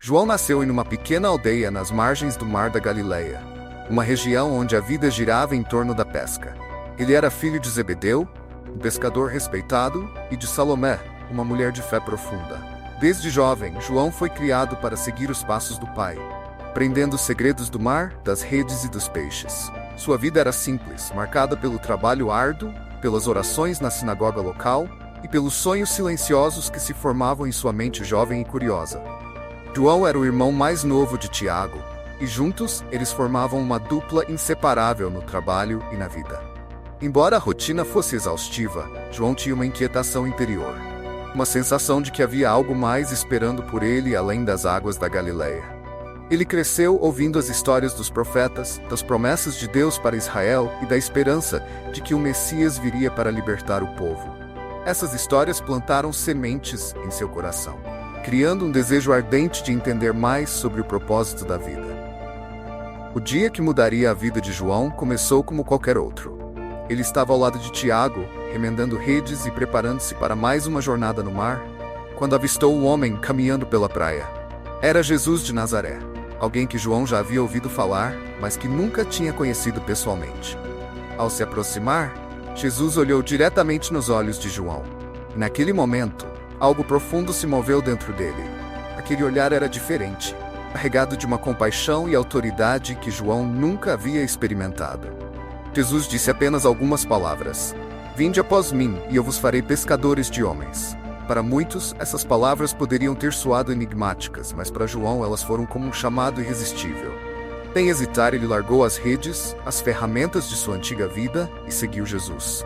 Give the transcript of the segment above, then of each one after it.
João nasceu em uma pequena aldeia nas margens do Mar da Galileia, uma região onde a vida girava em torno da pesca. Ele era filho de Zebedeu, um pescador respeitado, e de Salomé, uma mulher de fé profunda. Desde jovem, João foi criado para seguir os passos do pai, aprendendo os segredos do mar, das redes e dos peixes. Sua vida era simples, marcada pelo trabalho árduo, pelas orações na sinagoga local e pelos sonhos silenciosos que se formavam em sua mente jovem e curiosa. João era o irmão mais novo de Tiago, e juntos eles formavam uma dupla inseparável no trabalho e na vida. Embora a rotina fosse exaustiva, João tinha uma inquietação interior, uma sensação de que havia algo mais esperando por ele além das águas da Galileia. Ele cresceu ouvindo as histórias dos profetas, das promessas de Deus para Israel e da esperança de que o Messias viria para libertar o povo. Essas histórias plantaram sementes em seu coração, criando um desejo ardente de entender mais sobre o propósito da vida. O dia que mudaria a vida de João começou como qualquer outro. Ele estava ao lado de Tiago, remendando redes e preparando-se para mais uma jornada no mar, quando avistou um homem caminhando pela praia. Era Jesus de Nazaré, alguém que João já havia ouvido falar, mas que nunca tinha conhecido pessoalmente. Ao se aproximar, Jesus olhou diretamente nos olhos de João. E naquele momento, algo profundo se moveu dentro dele. Aquele olhar era diferente, carregado de uma compaixão e autoridade que João nunca havia experimentado. Jesus disse apenas algumas palavras: "Vinde após mim, e eu vos farei pescadores de homens." Para muitos, essas palavras poderiam ter soado enigmáticas, mas para João elas foram como um chamado irresistível. Sem hesitar, ele largou as redes, as ferramentas de sua antiga vida, e seguiu Jesus.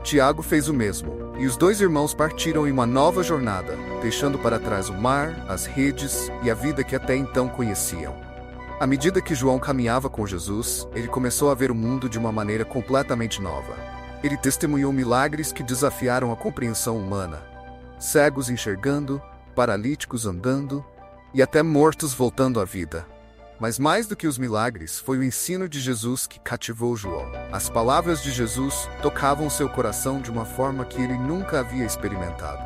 Tiago fez o mesmo, e os dois irmãos partiram em uma nova jornada, deixando para trás o mar, as redes e a vida que até então conheciam. À medida que João caminhava com Jesus, ele começou a ver o mundo de uma maneira completamente nova. Ele testemunhou milagres que desafiaram a compreensão humana. Cegos enxergando, paralíticos andando, e até mortos voltando à vida. Mas mais do que os milagres, foi o ensino de Jesus que cativou João. As palavras de Jesus tocavam seu coração de uma forma que ele nunca havia experimentado.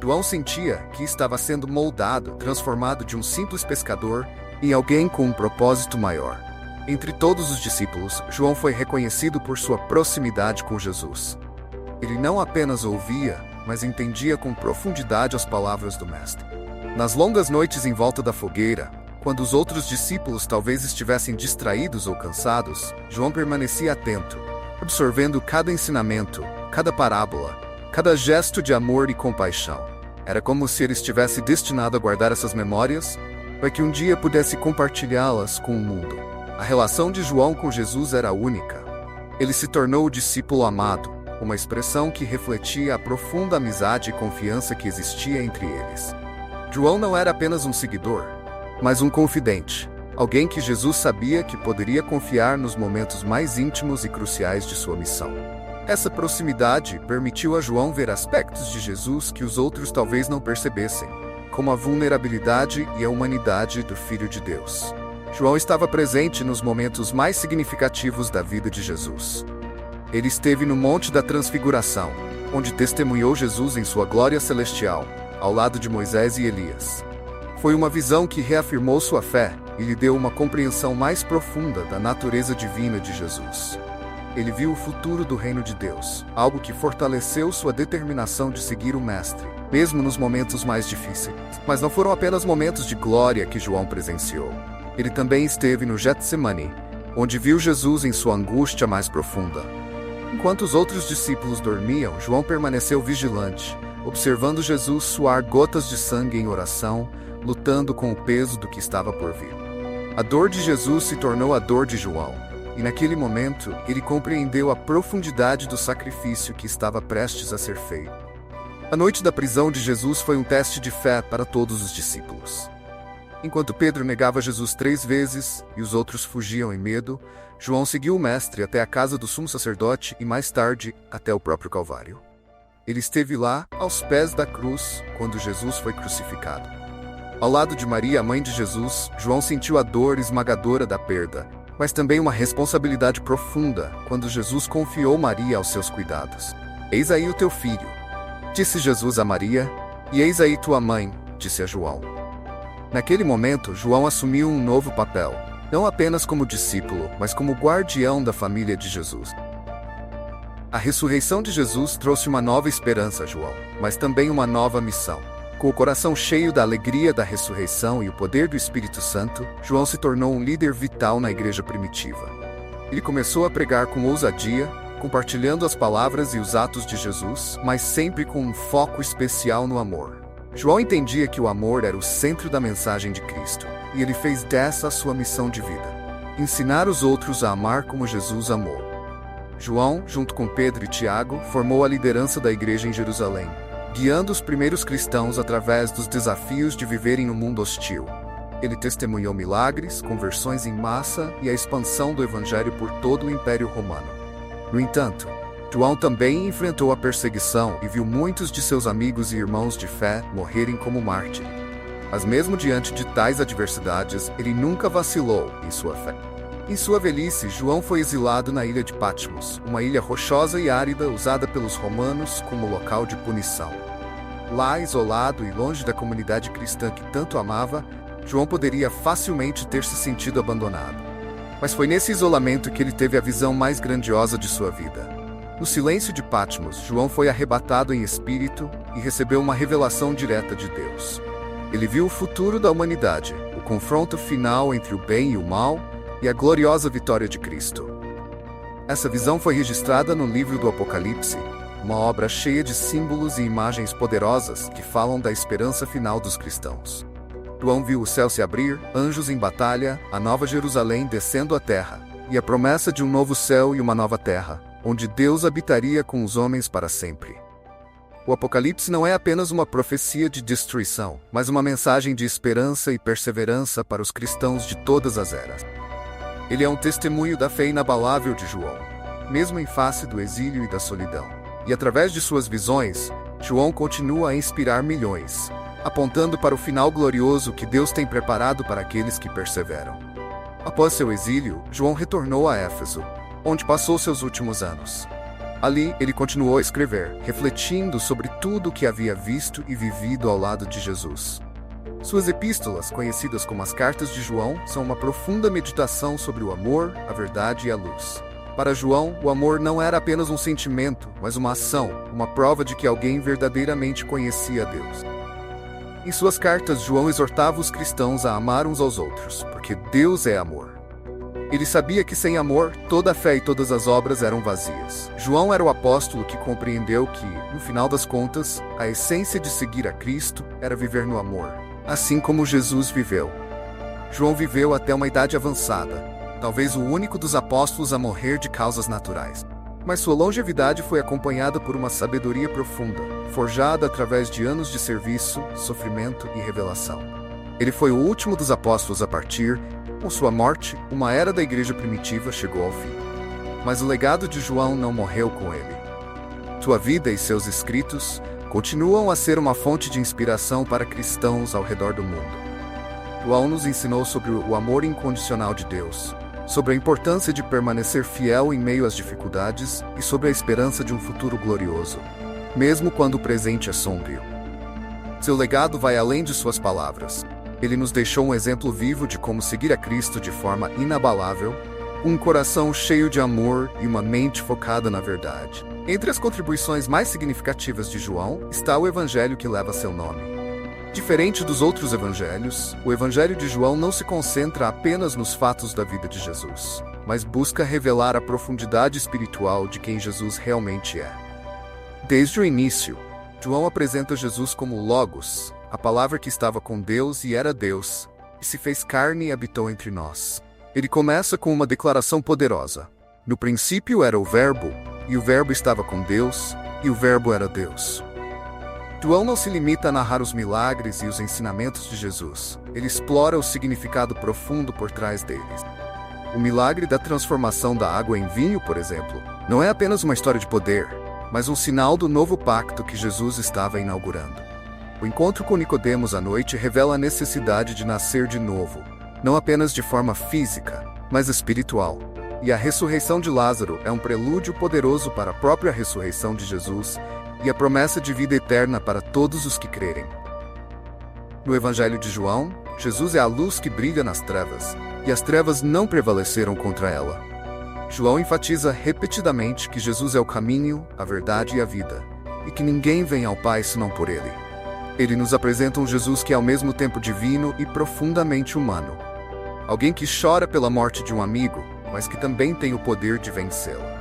João sentia que estava sendo moldado, transformado de um simples pescador em alguém com um propósito maior. Entre todos os discípulos, João foi reconhecido por sua proximidade com Jesus. Ele não apenas ouvia, mas entendia com profundidade as palavras do Mestre. Nas longas noites em volta da fogueira, quando os outros discípulos talvez estivessem distraídos ou cansados, João permanecia atento, absorvendo cada ensinamento, cada parábola, cada gesto de amor e compaixão. Era como se ele estivesse destinado a guardar essas memórias, para que um dia pudesse compartilhá-las com o mundo. A relação de João com Jesus era única. Ele se tornou o discípulo amado, uma expressão que refletia a profunda amizade e confiança que existia entre eles. João não era apenas um seguidor, mas um confidente, alguém que Jesus sabia que poderia confiar nos momentos mais íntimos e cruciais de sua missão. Essa proximidade permitiu a João ver aspectos de Jesus que os outros talvez não percebessem, como a vulnerabilidade e a humanidade do Filho de Deus. João estava presente nos momentos mais significativos da vida de Jesus. Ele esteve no Monte da Transfiguração, onde testemunhou Jesus em sua glória celestial, ao lado de Moisés e Elias. Foi uma visão que reafirmou sua fé e lhe deu uma compreensão mais profunda da natureza divina de Jesus. Ele viu o futuro do reino de Deus, algo que fortaleceu sua determinação de seguir o Mestre, mesmo nos momentos mais difíceis. Mas não foram apenas momentos de glória que João presenciou. Ele também esteve no Getsemane, onde viu Jesus em sua angústia mais profunda. Enquanto os outros discípulos dormiam, João permaneceu vigilante, observando Jesus suar gotas de sangue em oração, lutando com o peso do que estava por vir. A dor de Jesus se tornou a dor de João, e naquele momento ele compreendeu a profundidade do sacrifício que estava prestes a ser feito. A noite da prisão de Jesus foi um teste de fé para todos os discípulos. Enquanto Pedro negava Jesus 3 vezes e os outros fugiam em medo, João seguiu o Mestre até a casa do sumo sacerdote e mais tarde até o próprio Calvário. Ele esteve lá, aos pés da cruz, quando Jesus foi crucificado. Ao lado de Maria, a mãe de Jesus, João sentiu a dor esmagadora da perda, mas também uma responsabilidade profunda quando Jesus confiou Maria aos seus cuidados. "Eis aí o teu filho", disse Jesus a Maria, "e eis aí tua mãe", disse a João. Naquele momento, João assumiu um novo papel, não apenas como discípulo, mas como guardião da família de Jesus. A ressurreição de Jesus trouxe uma nova esperança a João, mas também uma nova missão. Com o coração cheio da alegria da ressurreição e o poder do Espírito Santo, João se tornou um líder vital na igreja primitiva. Ele começou a pregar com ousadia, compartilhando as palavras e os atos de Jesus, mas sempre com um foco especial no amor. João entendia que o amor era o centro da mensagem de Cristo, e ele fez dessa a sua missão de vida: ensinar os outros a amar como Jesus amou. João, junto com Pedro e Tiago, formou a liderança da igreja em Jerusalém, guiando os primeiros cristãos através dos desafios de viverem no mundo hostil. Ele testemunhou milagres, conversões em massa e a expansão do evangelho por todo o Império Romano. No entanto, João também enfrentou a perseguição e viu muitos de seus amigos e irmãos de fé morrerem como mártir. Mas mesmo diante de tais adversidades, ele nunca vacilou em sua fé. Em sua velhice, João foi exilado na ilha de Patmos, uma ilha rochosa e árida usada pelos romanos como local de punição. Lá, isolado e longe da comunidade cristã que tanto amava, João poderia facilmente ter se sentido abandonado. Mas foi nesse isolamento que ele teve a visão mais grandiosa de sua vida. No silêncio de Patmos, João foi arrebatado em espírito e recebeu uma revelação direta de Deus. Ele viu o futuro da humanidade, o confronto final entre o bem e o mal e a gloriosa vitória de Cristo. Essa visão foi registrada no livro do Apocalipse, uma obra cheia de símbolos e imagens poderosas que falam da esperança final dos cristãos. João viu o céu se abrir, anjos em batalha, a nova Jerusalém descendo à terra, e a promessa de um novo céu e uma nova terra, onde Deus habitaria com os homens para sempre. O Apocalipse não é apenas uma profecia de destruição, mas uma mensagem de esperança e perseverança para os cristãos de todas as eras. Ele é um testemunho da fé inabalável de João, mesmo em face do exílio e da solidão. E através de suas visões, João continua a inspirar milhões, apontando para o final glorioso que Deus tem preparado para aqueles que perseveram. Após seu exílio, João retornou a Éfeso, onde passou seus últimos anos. Ali, ele continuou a escrever, refletindo sobre tudo o que havia visto e vivido ao lado de Jesus. Suas epístolas, conhecidas como as Cartas de João, são uma profunda meditação sobre o amor, a verdade e a luz. Para João, o amor não era apenas um sentimento, mas uma ação, uma prova de que alguém verdadeiramente conhecia Deus. Em suas cartas, João exortava os cristãos a amar uns aos outros, porque Deus é amor. Ele sabia que sem amor, toda a fé e todas as obras eram vazias. João era o apóstolo que compreendeu que, no final das contas, a essência de seguir a Cristo era viver no amor, assim como Jesus viveu. João viveu até uma idade avançada, talvez o único dos apóstolos a morrer de causas naturais. Mas sua longevidade foi acompanhada por uma sabedoria profunda, forjada através de anos de serviço, sofrimento e revelação. Ele foi o último dos apóstolos a partir. Com sua morte, uma era da igreja primitiva chegou ao fim. Mas o legado de João não morreu com ele. Sua vida e seus escritos continuam a ser uma fonte de inspiração para cristãos ao redor do mundo. João nos ensinou sobre o amor incondicional de Deus, sobre a importância de permanecer fiel em meio às dificuldades e sobre a esperança de um futuro glorioso, mesmo quando o presente é sombrio. Seu legado vai além de suas palavras. Ele nos deixou um exemplo vivo de como seguir a Cristo de forma inabalável, um coração cheio de amor e uma mente focada na verdade. Entre as contribuições mais significativas de João está o evangelho que leva seu nome. Diferente dos outros evangelhos, o evangelho de João não se concentra apenas nos fatos da vida de Jesus, mas busca revelar a profundidade espiritual de quem Jesus realmente é. Desde o início, João apresenta Jesus como Logos, a palavra que estava com Deus e era Deus, e se fez carne e habitou entre nós. Ele começa com uma declaração poderosa. No princípio era o Verbo, e o Verbo estava com Deus, e o Verbo era Deus. João não se limita a narrar os milagres e os ensinamentos de Jesus. Ele explora o significado profundo por trás deles. O milagre da transformação da água em vinho, por exemplo, não é apenas uma história de poder, mas um sinal do novo pacto que Jesus estava inaugurando. O encontro com Nicodemos à noite revela a necessidade de nascer de novo, não apenas de forma física, mas espiritual. E a ressurreição de Lázaro é um prelúdio poderoso para a própria ressurreição de Jesus e a promessa de vida eterna para todos os que crerem. No Evangelho de João, Jesus é a luz que brilha nas trevas, e as trevas não prevaleceram contra ela. João enfatiza repetidamente que Jesus é o caminho, a verdade e a vida, e que ninguém vem ao Pai senão por ele. Ele nos apresenta um Jesus que é ao mesmo tempo divino e profundamente humano. Alguém que chora pela morte de um amigo, mas que também tem o poder de vencê-la.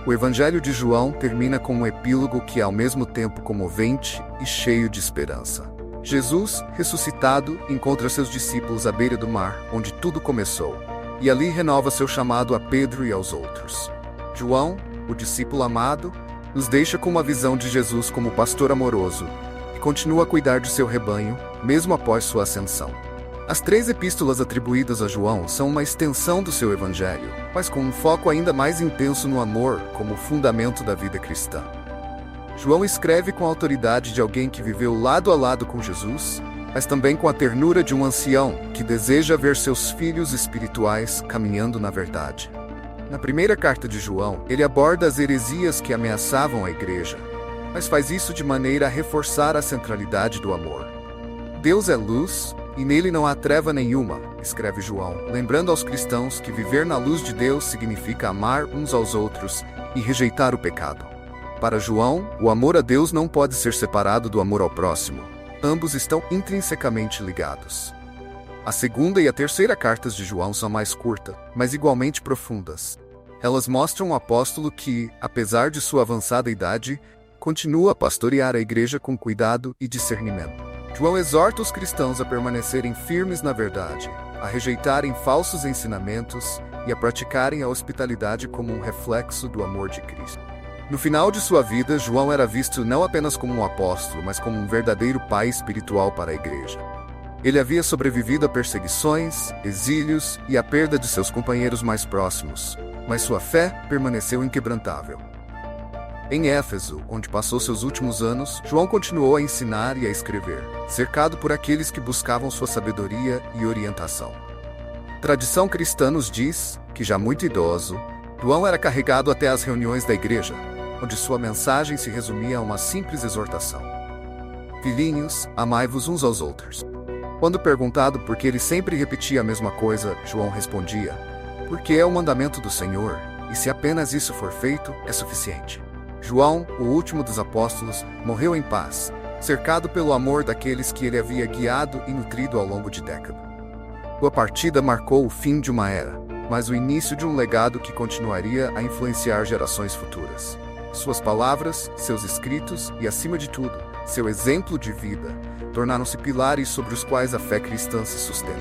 O Evangelho de João termina com um epílogo que é ao mesmo tempo comovente e cheio de esperança. Jesus, ressuscitado, encontra seus discípulos à beira do mar, onde tudo começou, e ali renova seu chamado a Pedro e aos outros. João, o discípulo amado, nos deixa com uma visão de Jesus como pastor amoroso, que continua a cuidar de seu rebanho, mesmo após sua ascensão. As 3 epístolas atribuídas a João são uma extensão do seu evangelho, mas com um foco ainda mais intenso no amor como fundamento da vida cristã. João escreve com a autoridade de alguém que viveu lado a lado com Jesus, mas também com a ternura de um ancião que deseja ver seus filhos espirituais caminhando na verdade. Na primeira carta de João, ele aborda as heresias que ameaçavam a igreja, mas faz isso de maneira a reforçar a centralidade do amor. Deus é luz, e nele não há treva nenhuma, escreve João, lembrando aos cristãos que viver na luz de Deus significa amar uns aos outros e rejeitar o pecado. Para João, o amor a Deus não pode ser separado do amor ao próximo. Ambos estão intrinsecamente ligados. A segunda e a terceira cartas de João são mais curtas, mas igualmente profundas. Elas mostram um apóstolo que, apesar de sua avançada idade, continua a pastorear a igreja com cuidado e discernimento. João exorta os cristãos a permanecerem firmes na verdade, a rejeitarem falsos ensinamentos e a praticarem a hospitalidade como um reflexo do amor de Cristo. No final de sua vida, João era visto não apenas como um apóstolo, mas como um verdadeiro pai espiritual para a igreja. Ele havia sobrevivido a perseguições, exílios e a perda de seus companheiros mais próximos, mas sua fé permaneceu inquebrantável. Em Éfeso, onde passou seus últimos anos, João continuou a ensinar e a escrever, cercado por aqueles que buscavam sua sabedoria e orientação. Tradição cristã nos diz que, já muito idoso, João era carregado até as reuniões da igreja, onde sua mensagem se resumia a uma simples exortação: Filhinhos, amai-vos uns aos outros. Quando perguntado por que ele sempre repetia a mesma coisa, João respondia: porque é o mandamento do Senhor, e se apenas isso for feito, é suficiente. João, o último dos apóstolos, morreu em paz, cercado pelo amor daqueles que ele havia guiado e nutrido ao longo de décadas. Sua partida marcou o fim de uma era, mas o início de um legado que continuaria a influenciar gerações futuras. Suas palavras, seus escritos e, acima de tudo, seu exemplo de vida, tornaram-se pilares sobre os quais a fé cristã se sustenta.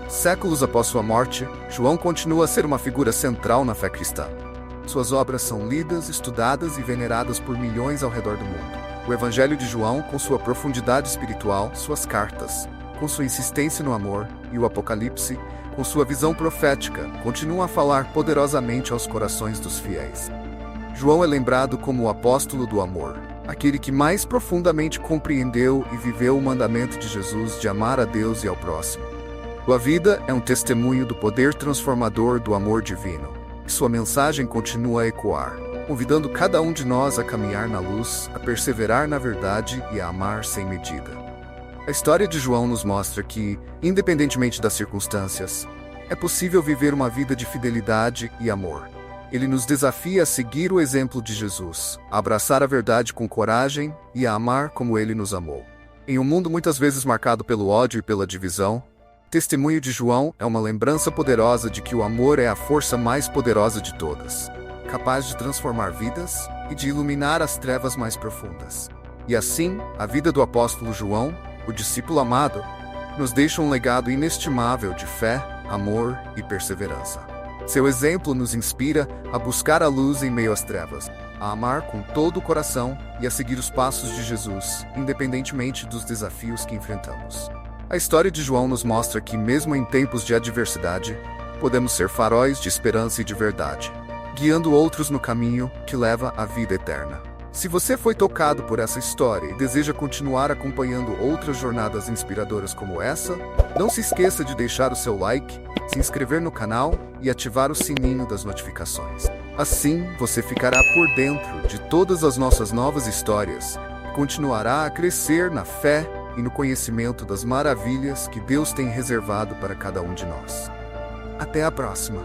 Séculos após sua morte, João continua a ser uma figura central na fé cristã. Suas obras são lidas, estudadas e veneradas por milhões ao redor do mundo. O Evangelho de João, com sua profundidade espiritual, suas cartas, com sua insistência no amor, e o Apocalipse, com sua visão profética, continuam a falar poderosamente aos corações dos fiéis. João é lembrado como o apóstolo do amor, aquele que mais profundamente compreendeu e viveu o mandamento de Jesus de amar a Deus e ao próximo. Sua vida é um testemunho do poder transformador do amor divino. Sua mensagem continua a ecoar, convidando cada um de nós a caminhar na luz, a perseverar na verdade e a amar sem medida. A história de João nos mostra que, independentemente das circunstâncias, é possível viver uma vida de fidelidade e amor. Ele nos desafia a seguir o exemplo de Jesus, a abraçar a verdade com coragem e a amar como ele nos amou. Em um mundo muitas vezes marcado pelo ódio e pela divisão, o testemunho de João é uma lembrança poderosa de que o amor é a força mais poderosa de todas, capaz de transformar vidas e de iluminar as trevas mais profundas. E assim, a vida do apóstolo João, o discípulo amado, nos deixa um legado inestimável de fé, amor e perseverança. Seu exemplo nos inspira a buscar a luz em meio às trevas, a amar com todo o coração e a seguir os passos de Jesus, independentemente dos desafios que enfrentamos. A história de João nos mostra que, mesmo em tempos de adversidade, podemos ser faróis de esperança e de verdade, guiando outros no caminho que leva à vida eterna. Se você foi tocado por essa história e deseja continuar acompanhando outras jornadas inspiradoras como essa, não se esqueça de deixar o seu like, se inscrever no canal e ativar o sininho das notificações. Assim, você ficará por dentro de todas as nossas novas histórias e continuará a crescer na fé, e no conhecimento das maravilhas que Deus tem reservado para cada um de nós. Até a próxima!